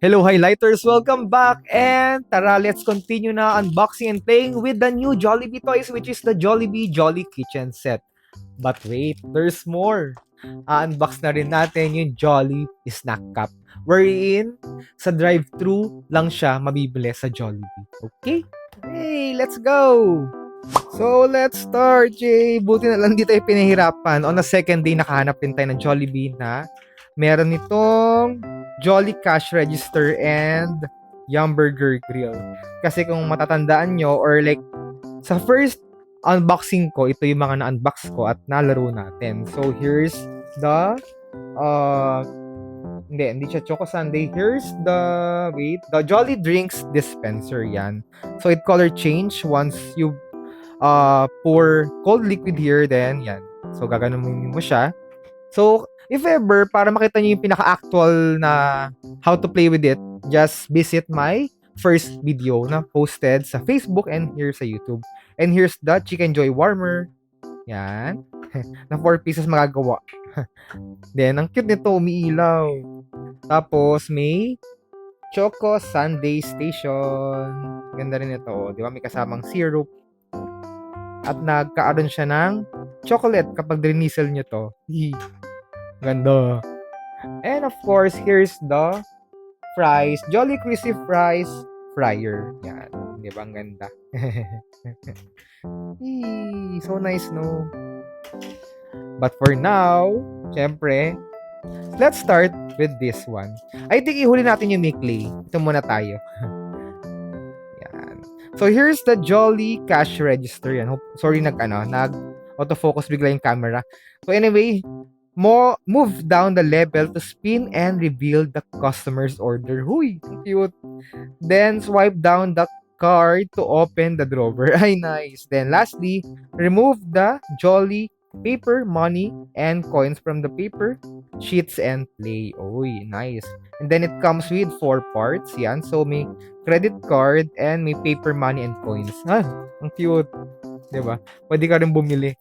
Hello highlighters, welcome back and tara let's continue na unboxing and playing with the new Jollibee toys which is the Jollibee Jolly Kitchen Set. But wait, there's more. Unbox na rin natin yung Jolly Snack Cup wherein sa drive-thru lang siya mabibili sa Jollibee. Okay? Hey, let's go! So, let's start, Jay. Buti na lang di tayo pinahirapan. On the second day, nakahanap din tayo ng Jollibee na meron nitong Jolly Cash Register and Yum Burger Grill. Kasi kung matatandaan nyo, or like, sa first unboxing ko, ito yung mga na-unbox ko at nalaro natin. So, here's the, hindi siya Choco Sundae. Here's the Jolly Drinks Dispenser, yan. So, it color change once you pour cold liquid here, then yan. So, gaganunin mo siya. So, if ever, para makita niyo yung pinaka-actual na how to play with it, just visit my first video na posted sa Facebook and here sa YouTube. And here's the Chicken Joy Warmer. Yan. Na 4 pieces magagawa. Then, ang cute nito, umiilaw. Tapos, may Choco Sundae Station. Ganda rin ito. Di ba? May kasamang syrup. At nagkaaron siya ng chocolate kapag drinisel nyo to. Ganda. And of course, here's the fries. Jolly Crispy Fries Fryer. Yan. Di ba? Ang ganda. So nice, no? But for now, syempre, let's start with this one. I think ihuli natin yung Mikley. Ito muna tayo. Yan. So here's the Jolly Cash Register. Yan. Sorry, nag-autofocus bigla yung camera. So anyway, move down the level to spin and reveal the customer's order. Huy, cute. Then swipe down the card to open the drawer. Ay, nice. Then lastly, remove the Jolly paper, money, and coins from the paper sheets and play. Uy, nice. And then it comes with 4 parts. Yan. So may credit card and may paper, money, and coins. Ang cute. Diba? Pwede ka rin bumili.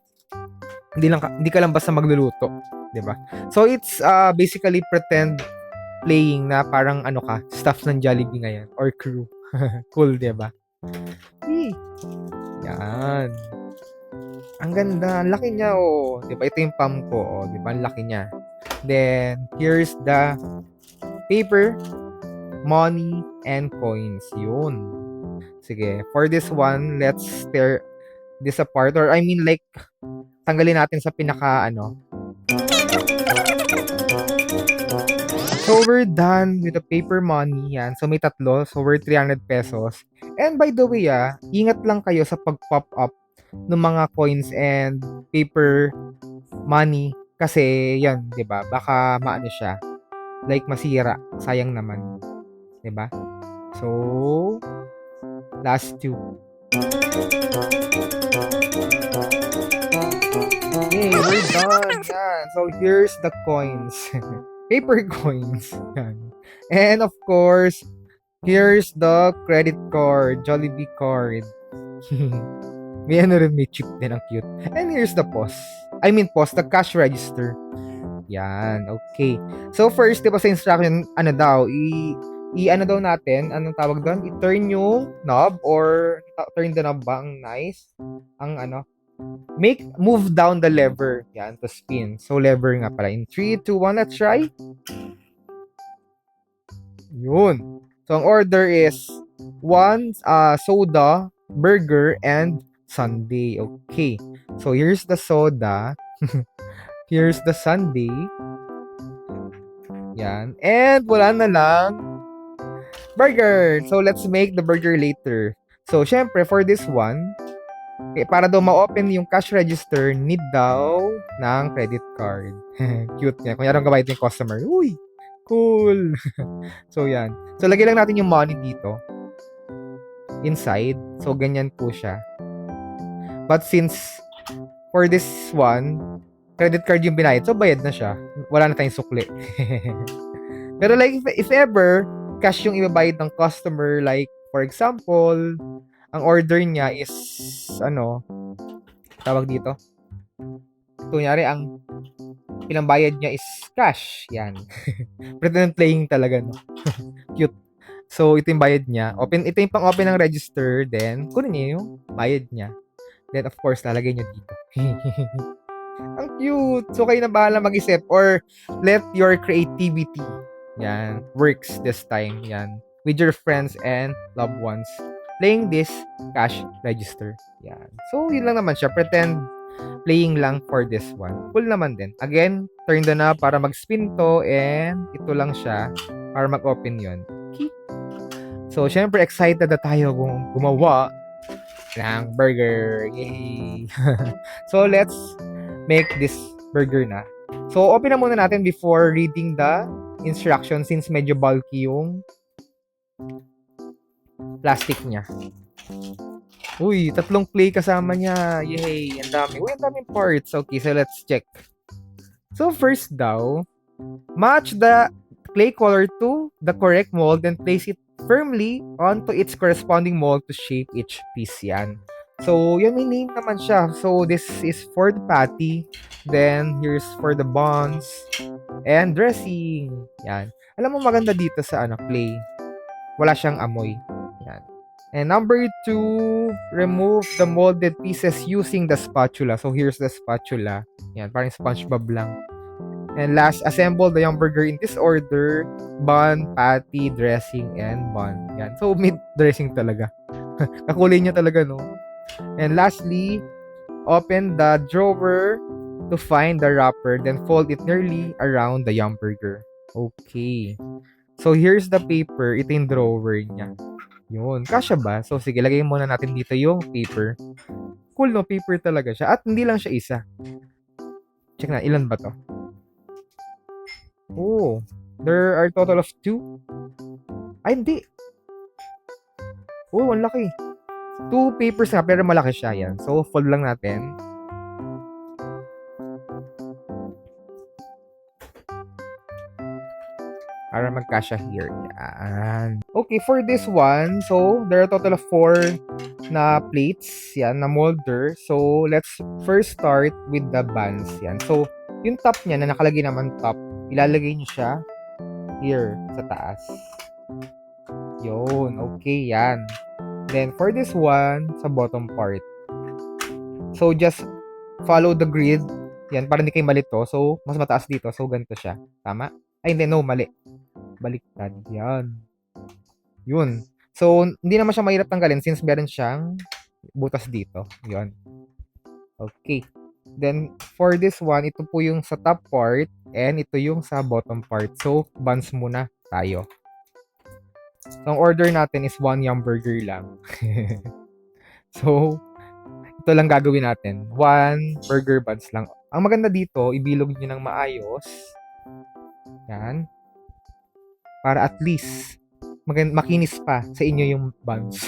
Hindi ka lang basta magluluto. 'Di ba? So it's basically pretend playing na parang staff ng Jollibee ngayon or crew. Cool, 'di ba? Yan. Ang ganda, ang laki niya, 'di ba? Ito yung palm ko, 'di ba? Ang laki niya. Then here's the paper, money, and coins. Yun. Sige, for this one, let's tear this apart, or I mean like tanggalin natin sa pinaka So, we're done with the paper money. Yan. So, may tatlo. So, we're 300 pesos. And by the way, ingat lang kayo sa pag-pop up ng mga coins and paper money. Kasi, yan, di ba? Baka maano siya. Like, masira. Sayang naman. Di ba? So, last two. Hey, we're done. Yan. So, here's the coins. Paper coins. Yan. And of course, here's the credit card. Jollibee card. May may chip din. Ang cute. And here's the POS. The cash register. Yan. Okay. So first, diba sa instruction, daw natin, anong tawag doon? I-turn yung knob or turn the knob ba? Ang nice. Ang move down the lever. Yan, to spin. So, lever nga pala. In 3, 2, 1, let's try. Yun. So, ang order is 1 soda, burger, and sundae. Okay. So, here's the soda. Here's the sundae. Yan. And wala na lang burger. So, let's make the burger later. So, syempre, for this one, para daw ma-open yung cash register, need daw ng credit card. Cute niya. Kung yarang gabayad yung customer. Uy, cool. So, yan. So, lagay lang natin yung money dito. Inside. So, ganyan po siya. But since, for this one, credit card yung binayad, so bayad na siya. Wala na tayong sukli. Pero like, if ever, cash yung ibabayad ng customer, like, for example, ang order niya is, tawag dito? Kunyari, ang pinambayad niya is cash. Yan. Pretend playing talaga, no? Cute. So, ito yung bayad niya. Ito yung pang-open ng register. Then, kunin niya yung bayad niya. Then, of course, lalagay niyo dito. Ang cute! So, kayo na bahala mag-isip or let your creativity works this time. Yan. With your friends and loved ones. Playing this cash register. Yan. So, yun lang naman siya. Pretend playing lang for this one. Cool naman din. Again, turn the knob para mag-spin to and ito lang siya para mag-open yun. Okay. So, syempre, excited na tayo gumawa ng burger. Yay! So, let's make this burger na. So, open na muna natin before reading the instructions since medyo bulky yung plastic niya. Uy, 3 clay kasama niya. Yay! Ang dami. Uy, ang daming parts. Okay, so let's check. So, first daw, match the clay color to the correct mold and place it firmly onto its corresponding mold to shape each piece. Yan. So, yan, may name naman siya. So, this is for the patty. Then, here's for the buns. And dressing. Yan. Alam mo, maganda dito sa clay. Wala siyang amoy. Yan. And number 2, remove the molded pieces using the spatula. So, here's the spatula. Yan, parang SpongeBob lang. And last, assemble the hamburger in this order. Bun, patty, dressing, and bun. Yan. So, may dressing talaga. Kakulay niya talaga, no? And lastly, open the drawer to find the wrapper, then fold it nearly around the hamburger. Okay. So, here's the paper. Ito yung drawer niya. Yun. Kasya ba? So, sige, lagay muna natin dito yung paper. Cool, no? Paper talaga siya. At hindi lang siya isa. Check na, ilan ba to? Oh, there are total of 2. Ay, hindi. Oh, ang laki. 2 papers nga, pero malaki siya. Yan. So, fold lang natin. Para magkasya here. Yan. Okay, for this one, so, there are total of 4 na plates. Yan, na molder. So, let's first start with the buns. Yan. So, yung top niya, na nakalagay naman top, ilalagay niyo siya here sa taas. Yun. Okay, yan. Then, for this one, sa bottom part. So, just follow the grid. Yan, para hindi kayo malito. So, mas mataas dito. So, ganito siya. Tama? Ay, hindi. No, mali. Baliktad. Yan. Yun. So, hindi naman siya mahirap tanggalin since meron siyang butas dito. Yun. Okay. Then, for this one, ito po yung sa top part and ito yung sa bottom part. So, buns muna tayo. So, ang order natin is 1 hamburger lang. So, ito lang gagawin natin. 1 burger buns lang. Ang maganda dito, ibilog nyo ng maayos. Yan. Para at least, makinis pa sa inyo yung buns.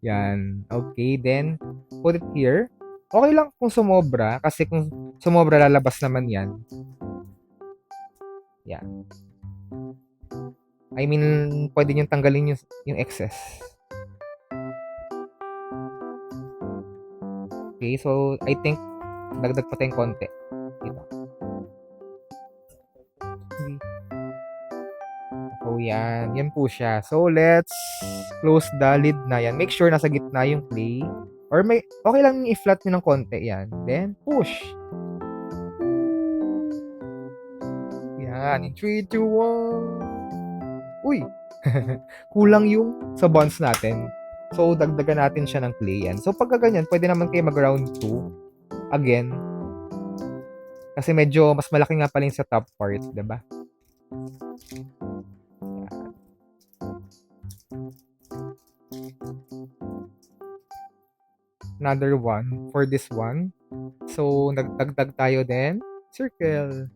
Yan. Okay, then, put it here. Okay lang kung sumobra, kasi kung sumobra, lalabas naman yan. Yan. I mean, pwede nyo tanggalin yung excess. Okay, so, I think, dagdag pa tayong konti. Dito. Okay. So, yan. Yan po siya. So, let's close the lid na yan. Make sure nasa gitna yung clay. Or okay lang i-flat nyo ng konti. Yan. Then, push. Yan. In 3, 2, 1. Uy! Kulang yung sa buns natin. So, dagdagan natin siya ng clay yan. So, pagka ganyan, pwede naman kayo mag-round 2. Again. Kasi medyo mas malaki nga pala yung sa top part. Diba? Another one for this one. So, nagdagdag tayo din. Circle.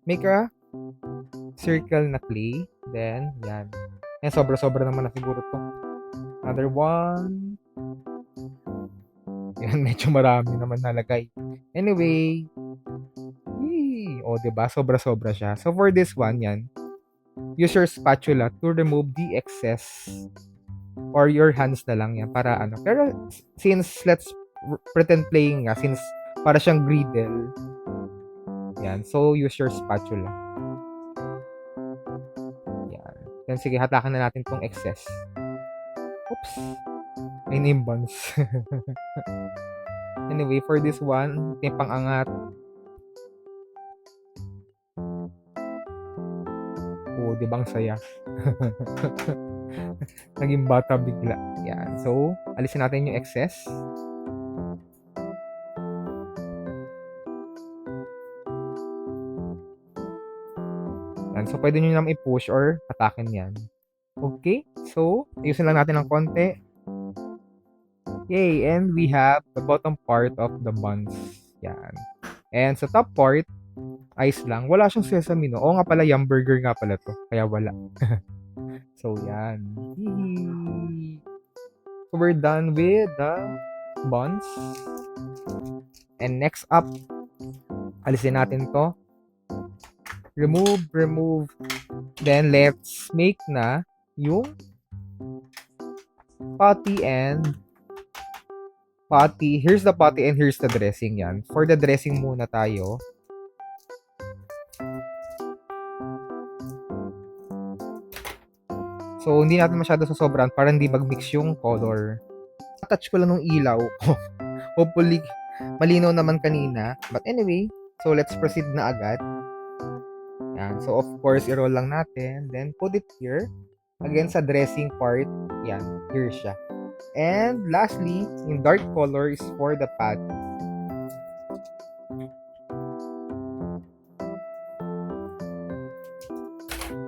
Make a circle na clay. Then, yan. Yan, sobra-sobra naman na siguro to. Another one. Yan, medyo marami naman nalagay. Anyway. Yee! O, diba? Sobra-sobra siya. So, for this one, yan. Use your spatula to remove the excess. Or your hands na lang yan para ano. Pero, since let's pretend playing nga, since para siyang griddle, Yan. So, use your spatula. Yan. Then, sige, hatakan na natin tong excess. Oops. Ay, yung buns. Anyway, for this one, ito yung pang-angat. Oh, di ba ang saya? Naging bata bigla. Yan. So, alisin natin yung excess. Yan. So, pwede nyo naman i-push or atakin yan. Okay. So, ayusin lang natin ng konti. Yay! And we have the bottom part of the buns. Yan. And sa top part, ice lang. Wala siyang sesame, no? Oo nga pala, yum burger nga pala to. Kaya wala. So, yan. Yee! So, we're done with the buns. And next up, alisin natin to. Remove. Then, let's make na yung patty. Here's the patty and here's the dressing yan. For the dressing muna tayo. So, hindi natin masyado sasobran para hindi mag-mix yung color. Touch ko lang ng ilaw. Hopefully, malinaw naman kanina. But anyway, so let's proceed na agad. Yan. So, of course, i-roll lang natin. Then, put it here. Again, sa dressing part. Yan. Here siya. And, lastly, in dark color is for the patty.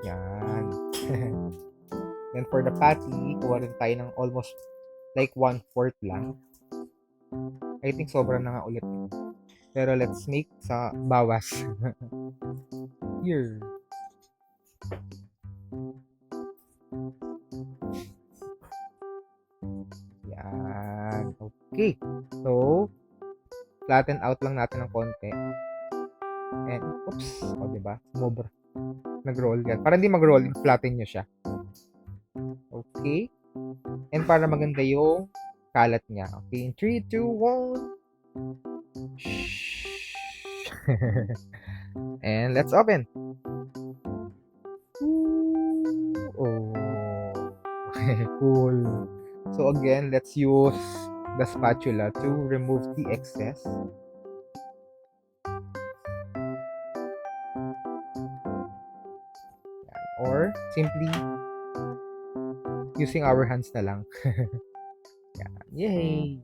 Yan. Then, for the patty, kuha rin tayo ng almost like 1/4 lang. I think sobra na nga ulit. Pero let's make sa bawas. Here. Yan. Okay. So, flatten out lang natin ng konti. And, oops. O, diba? Sumobra. Nag-roll yan. Para hindi mag-roll, flatten nyo siya. Okay. And para maganda yung kalat niya. Okay. In 3, 2, 1. And let's open. Oh. Cool. So again, let's use the spatula to remove the excess. Or simply using our hands na lang. Yan. Yay!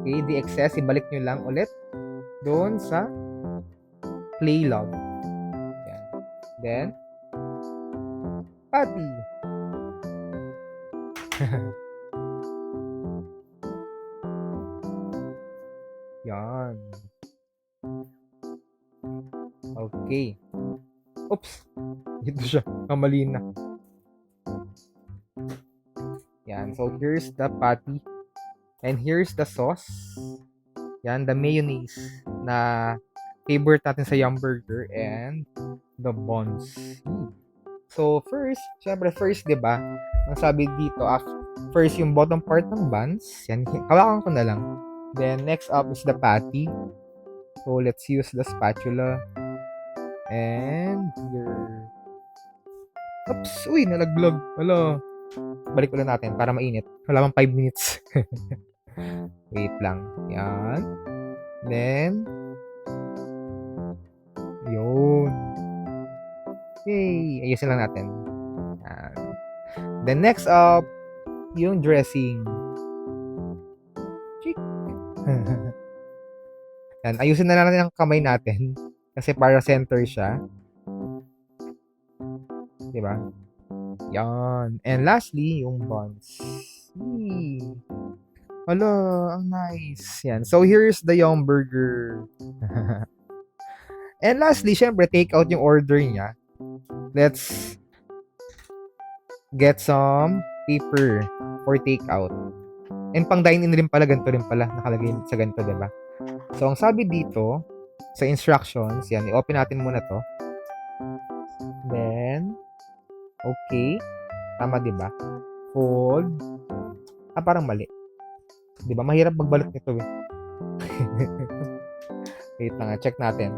Okay, the excess, ibalik nyo lang ulit doon sa clay log. Yan. Then, patty. Yan. Okay. Oops. Ito siya. Kamali na. Yan. So, here's the patty. And here's the sauce. Yan, the mayonnaise na favorite natin sa yum burger and the buns. So, syempre first, di ba? Ang sabi dito, first yung bottom part ng buns. Yan, hawakan ko na lang. Then, next up is the patty. So, let's use the spatula. And here. Oops! Uy, nalaglag. Hala. Balik ulit natin para mainit. Wala pang 5 minutes. Wait lang. Yan. Then, yun. Yay! Ayusin lang natin. Yan. Then, next up, yung dressing. Chick! Yan. Ayusin na lang natin ang kamay natin. Kasi para center siya. Diba? Yan. And lastly, yung buns. Hala, ang nice. Yan. So, here's the yum burger. And lastly, syempre, take out yung order niya. Let's get some paper for take out. And pang dine-in rin pala, ganito rin pala. Nakalagay sa ganito, diba? So, ang sabi dito, sa instructions, yan, i-open natin muna to. Then, okay. Tama, diba? Fold. Parang mali. Diba? Mahirap magbalot nito eh. Wait lang, check natin.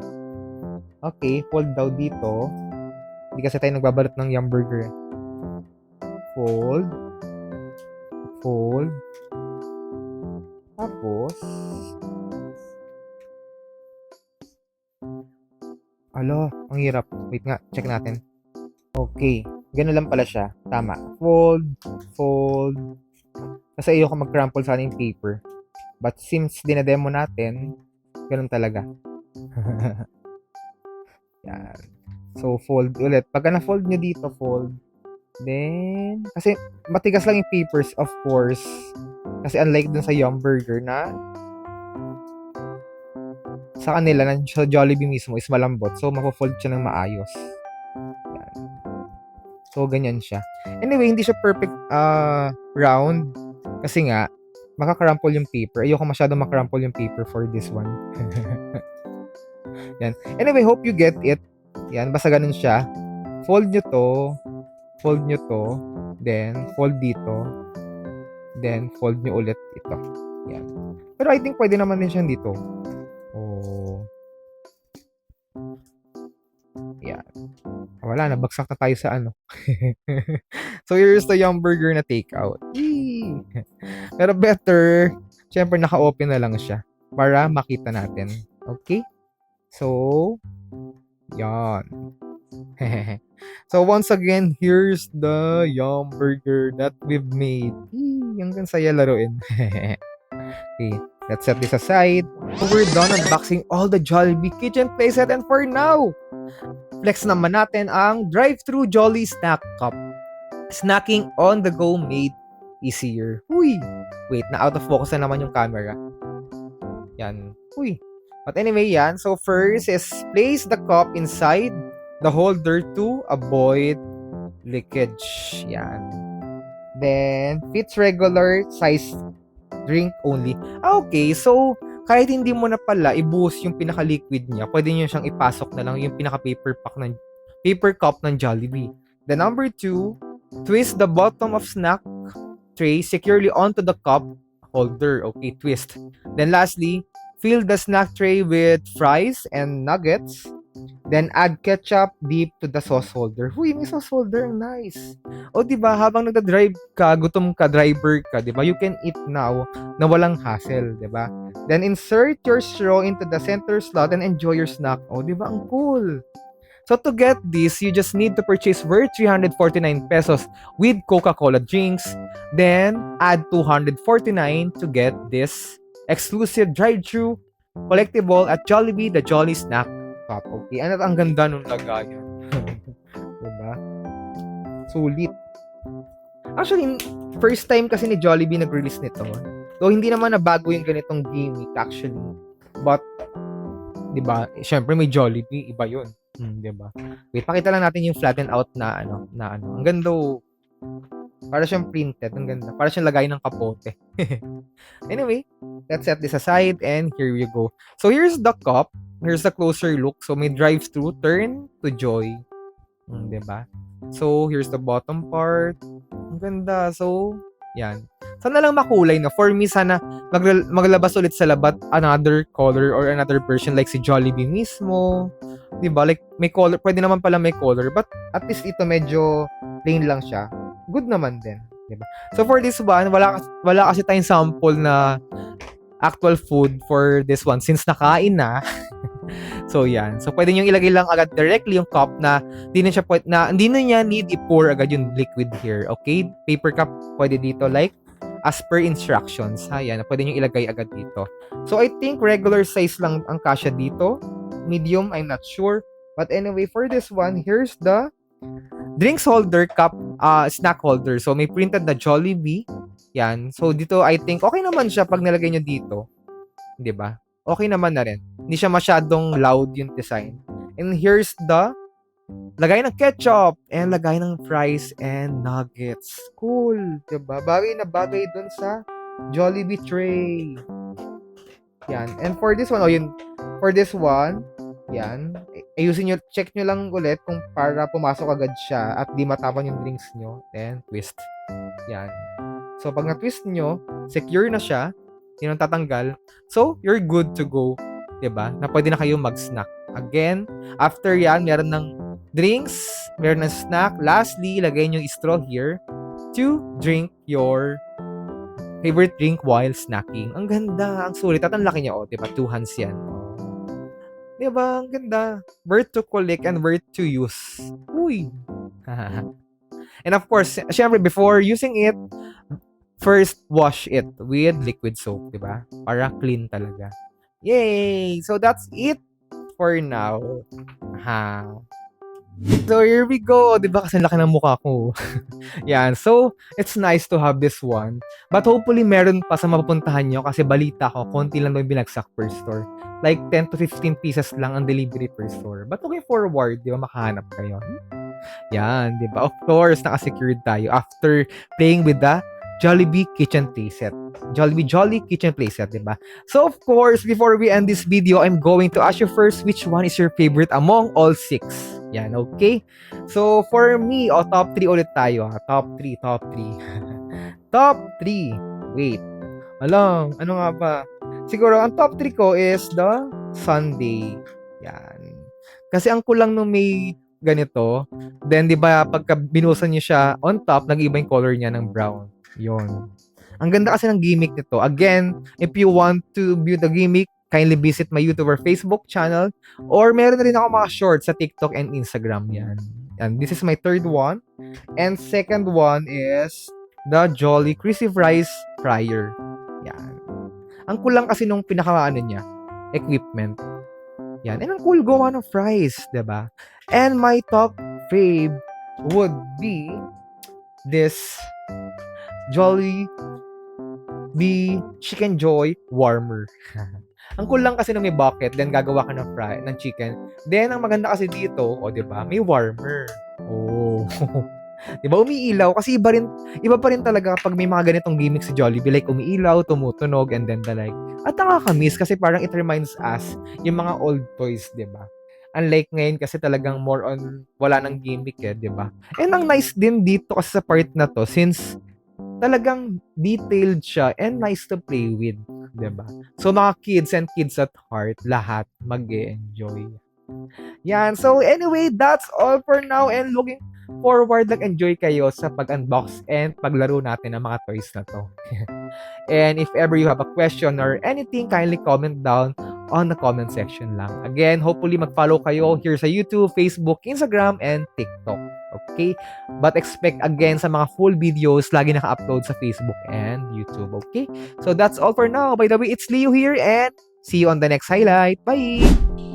Okay, fold daw dito. Hindi kasi tayo nagbabalot ng yum burger. Fold. Fold. Tapos, alo, ang hirap. Wait nga, check natin. Okay, ganun lang pala siya. Tama. Fold, fold. Kasi ayoko mag-crumple sana yung paper. But since dinademo natin, ganun talaga. Yan. So, fold ulit. Pagka na-fold nyo dito, fold. Then, kasi matigas lang yung papers, of course. Kasi unlike dun sa Yum Burger na sa kanila, sa Jollibee mismo is malambot. So, mapo-fold siya ng maayos. Yan. So, ganyan siya. Anyway, hindi siya perfect round. Kasi nga, makakrumple yung paper. Ayoko masyadong makrumple yung paper for this one. Yan. Anyway, hope you get it. Yan, basta ganun siya. Fold nyo to. Fold nyo to. Then, fold dito. Then, fold nyo ulit ito. Yan. Pero I think pwede naman din siya dito. Oh. Yan. Wala, nabagsak na tayo sa ano. So, here's the Yum Burger na takeout. Yee! Pero better, syempre naka-open na lang siya para makita natin. Okay? So, yan. So, once again, here's the Yum Burger that we've made. Ang saya laruin. Okay, let's set this aside. So, we're done unboxing all the Jollibee kitchen playset, and for now, flex naman natin ang drive-thru Jolly Snack Cup. Snacking on the go made easier. Uy! Wait, na out of focus na naman yung camera. Yan. Uy. But anyway, yan. So, first is place the cup inside the holder to avoid leakage. Yan. Then, fits regular size drink only. Okay, so, kahit hindi mo na pala ibuhos yung pinaka-liquid niya, pwede nyo siyang ipasok na lang yung pinaka-paper cup ng Jollibee. The number 2, twist the bottom of snack tray securely onto the cup holder. Okay, twist. Then lastly, fill the snack tray with fries and nuggets. Then add ketchup deep to the sauce holder. Uy, may sauce holder. Nice. O, diba, habang nagda-drive ka, gutom ka, driver ka, diba, you can eat now na walang hassle, diba? Then insert your straw into the center slot and enjoy your snack. O, diba, ang cool. So to get this, you just need to purchase worth 349 pesos with Coca-Cola drinks. Then add 249 to get this exclusive drive-thru collectible at Jollibee, the Jolly Snack Cup. Okay, ano ang ganda nung lagayan. Diba? Sulit. Actually, first time kasi ni Jollibee nag-release nito. So, hindi naman na bago yung ganitong gimmick actually. But, diba, syempre may Jollibee, iba yun. Diba? Wait, pakita lang natin yung flattened out na ano. Ang ganda. Para siyang printed. Ang ganda. Para siyang lagay ng kapote. Anyway, let's set this aside and here we go. So, here's the cup. Here's the closer look. So, may drive-thru, turn to joy. Diba? So, here's the bottom part. Ang ganda. So, yan. Sana lang makulay na. For me, sana maglabas ulit sa labat another color or another version like si Jollibee mismo. Diba? Like, may color. Pwede naman pala may color. But, at least ito medyo plain lang siya. Good naman din. Diba? So, for this one, wala kasi tayong sample na actual food for this one since nakain na. So, yan. So, pwede nyo ilagay lang agad directly yung cup na hindi na niya need i-pour agad yung liquid here. Okay? Paper cup, pwede dito like as per instructions. Ha? Yan. Pwede nyo ilagay agad dito. So, I think regular size lang ang kasya dito. Medium, I'm not sure. But anyway, for this one, here's the drinks holder cup, snack holder. So, may printed na Jollibee. Yan. So, dito, I think, okay naman siya pag nilagay nyo dito. Diba? Okay naman na rin. Hindi siya masyadong loud yung design. And here's the lagay ng ketchup and lagay ng fries and nuggets. Cool. Diba? Bagay na bagay dun sa Jollibee tray. Yan. And for this one, for this one, yan. Ayusin nyo, check nyo lang ulit kung para pumasok agad siya at di matapon yung drinks nyo. Then, twist. Yan. So, pag na-twist nyo, secure na siya. Yun ang tatanggal. So, you're good to go. Diba? Na pwede na kayo mag-snack Again, after yan, meron ng drinks, meron ng snack. Lastly, lagay nyo yung straw here to drink your favorite drink while snacking. Ang ganda, ang sulit. At ang laki niya, oh, diba? 2 hands yan. Diba? Ang ganda. Worth to collect and worth to use. Uy! And of course, syempre, before using it, first wash it with liquid soap, diba? Para clean talaga. Yay! So that's it for now. Ha. So here we go. Diba kasi laki ng mukha ko? Yan. So, it's nice to have this one. But hopefully, meron pa sa mapupuntahan nyo kasi balita ko, konti lang daw yung binagsak per store. Like 10 to 15 pieces lang ang delivery per store. But looking forward, di ba, makahanap kayo. Yan, di ba? Of course, naka-secured tayo after playing with the Jollibee Kitchen Playset. Jollibee Jolly Kitchen Playset, di ba? So, of course, before we end this video, I'm going to ask you first, which one is your favorite among all 6? Yan, okay? So, for me, top 3 ulit tayo. Top 3. Top 3. Wait. Alam, ano nga ba? Siguro, ang top 3 ko is the Sundae. Yan. Kasi ang kulang nung may ganito, then, di ba, pagka binusan nyo siya on top, nag-iba yung color niya ng brown. Yun. Ang ganda kasi ng gimmick nito. Again, if you want to view the gimmick, kindly visit my YouTube or Facebook channel. Or meron na rin ako mga shorts sa TikTok and Instagram yan. And this is my third one. And second one is the Jolly Crispy Fries Fryer. Yan. Ang kulang kasi nung pinaka-ano niya, equipment. Yan. And ang cool gawa ng fries, diba? And my top fave would be this Jollibee Chicken Joy Warmer. Ang cool lang kasi nung may bucket, then gagawa ka ng fry, ng chicken. Then, ang maganda kasi dito, diba, may warmer. Oh. Diba, umiilaw. Kasi iba pa rin talaga kapag may mga ganitong gimmick sa Jollibee. Like, umiilaw, tumutunog, and then the like. At nakakamiss kasi parang it reminds us yung mga old toys, diba? Unlike ngayon kasi talagang more on wala nang gimmick diba? And ang nice din dito kasi sa part na to, since talagang detailed siya and nice to play with, diba? So, mga kids and kids at heart, lahat mag-enjoy. Yan. So, anyway, that's all for now and looking forward nag-enjoy kayo sa pag-unbox and paglaro natin ng mga toys na to. And if ever you have a question or anything, kindly comment down on the comment section lang. Again, hopefully mag-follow kayo here sa YouTube, Facebook, Instagram, and TikTok. Okay? But expect again sa mga full videos, lagi naka-upload sa Facebook and YouTube. Okay? So that's all for now. By the way, it's Leo here and see you on the next highlight. Bye!